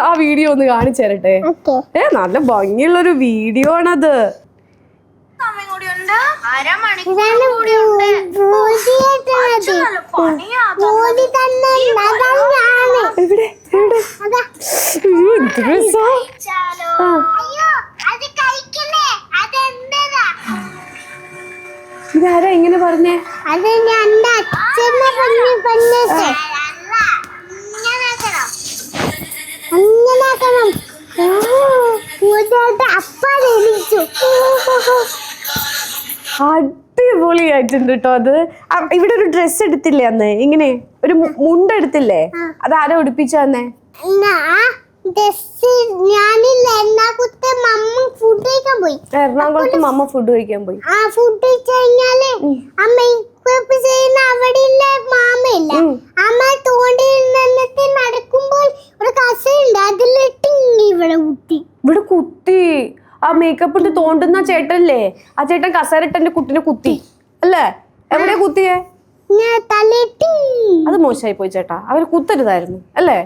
ആ വീഡിയോ ഒന്ന് കാണിച്ചു തരട്ടെ. നല്ല ഭംഗിയുള്ളൊരു വീഡിയോ ആണത്. ഇതാരാ ഇങ്ങനെ പറഞ്ഞേ? അടിപൊളിയായിട്ടുണ്ട് കേട്ടോ അത്. ഇവിടെ ഒരു ഡ്രസ് എടുത്തില്ലേ അന്ന്, ഇങ്ങനെ ഒരു മുണ്ട് എടുത്തില്ലേ, അത് ആരോ ഉടുപ്പിച്ചു തന്നെ? എറണാകുളത്ത് മമ്മ ഫുഡ് കഴിക്കാൻ പോയി. ഇവിടെ കുത്തി. ആ മേക്കപ്പ് ഇട്ട് തോണ്ടുന്ന ചേട്ടല്ലേ, ആ ചേട്ടൻ കസേരട്ട് എന്റെ കുട്ടിനെ കുത്തി അല്ലേ? എവിടെ കുത്തിയേ? അത് മോശമായി പോയി ചേട്ടാ, അവര് കുത്തരുതായിരുന്നു അല്ലേ?